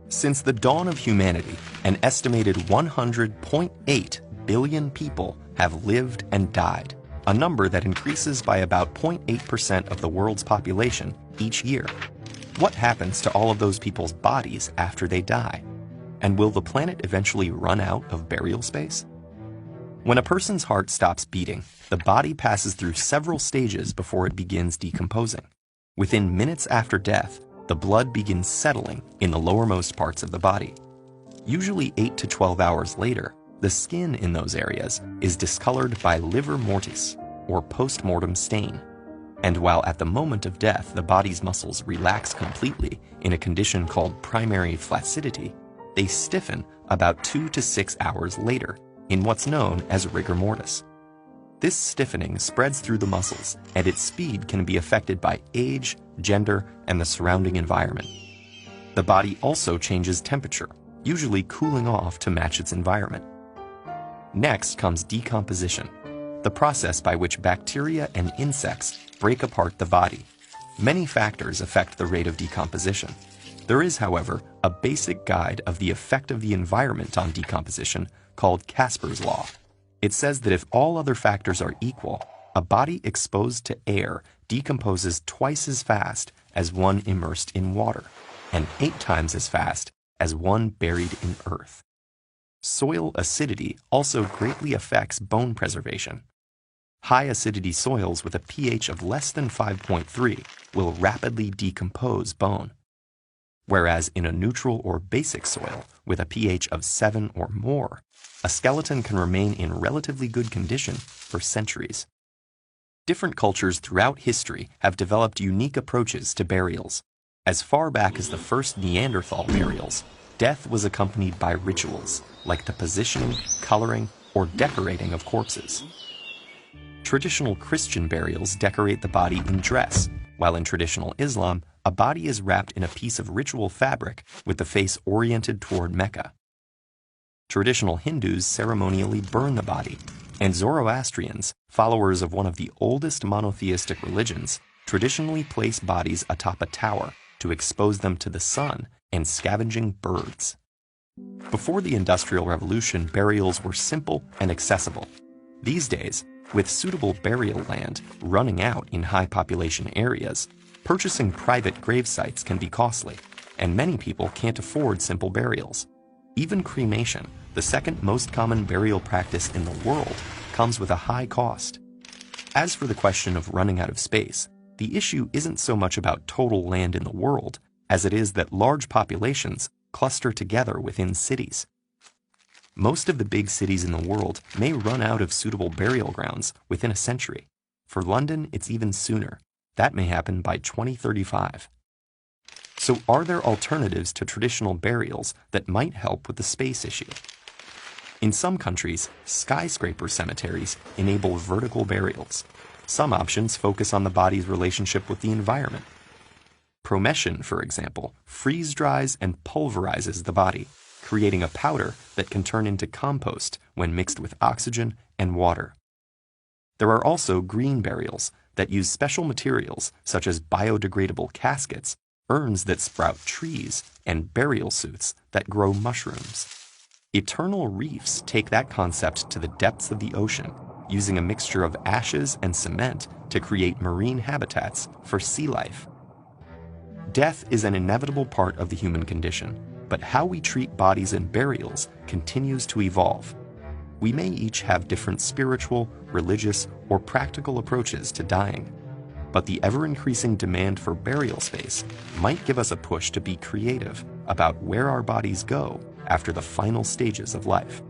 Since the dawn of humanity, an estimated 100.8 billion people have lived and died, a number that increases by about 0.8% of the world's population each year. What happens to all of those people's bodies after they die? And will the planet eventually run out of burial space? When a person's heart stops beating, the body passes through several stages before it begins decomposing. Within minutes after death, the blood begins settling in the lowermost parts of the body. Usually 8 to 12 hours later, the skin in those areas is discolored by livor mortis, or post-mortem stain. And while at the moment of death the body's muscles relax completely in a condition called primary flaccidity, they stiffen about 2 to 6 hours later in what's known as rigor mortis. This stiffening spreads through the muscles, and its speed can be affected by age, gender, and the surrounding environment. The body also changes temperature, usually cooling off to match its environment. Next comes decomposition, the process by which bacteria and insects break apart the body. Many factors affect the rate of decomposition. There is, however, a basic guide of the effect of the environment on decomposition called Casper's Law. It says that if all other factors are equal, a body exposed to air decomposes twice as fast as one immersed in water, and 8 times as fast as one buried in earth. Soil acidity also greatly affects bone preservation. High acidity soils with a pH of less than 5.3 will rapidly decompose bone, whereas in a neutral or basic soil with a pH of 7 or more, a skeleton can remain in relatively good condition for centuries. Different cultures throughout history have developed unique approaches to burials. As far back as the first Neanderthal burials, death was accompanied by rituals like the positioning, coloring, or decorating of corpses. Traditional Christian burials decorate the body in dress, while in traditional Islam, a body is wrapped in a piece of ritual fabric with the face oriented toward Mecca. Traditional Hindus ceremonially burn the body, and Zoroastrians, followers of one of the oldest monotheistic religions, traditionally place bodies atop a tower to expose them to the sun and scavenging birds. Before the Industrial Revolution, burials were simple and accessible. These days, with suitable burial land running out in high population areas, purchasing private grave sites can be costly, and many people can't afford simple burials. Even cremation, the second most common burial practice in the world, comes with a high cost. As for the question of running out of space, the issue isn't so much about total land in the world as it is that large populations cluster together within cities. Most of the big cities in the world may run out of suitable burial grounds within a century. For London, it's even sooner. That may happen by 2035. So are there alternatives to traditional burials that might help with the space issue? In some countries, skyscraper cemeteries enable vertical burials. Some options focus on the body's relationship with the environment. Promession, for example, freeze-dries and pulverizes the body, creating a powder that can turn into compost when mixed with oxygen and water. There are also green burials that use special materials such as biodegradable caskets, urns that sprout trees, and burial suits that grow mushrooms. Eternal reefs take that concept to the depths of the ocean, using a mixture of ashes and cement to create marine habitats for sea life. Death is an inevitable part of the human condition, but how we treat bodies and burials continues to evolve. We may each have different spiritual, religious, or practical approaches to dying, but the ever-increasing demand for burial space might give us a push to be creative about where our bodies go after the final stages of life.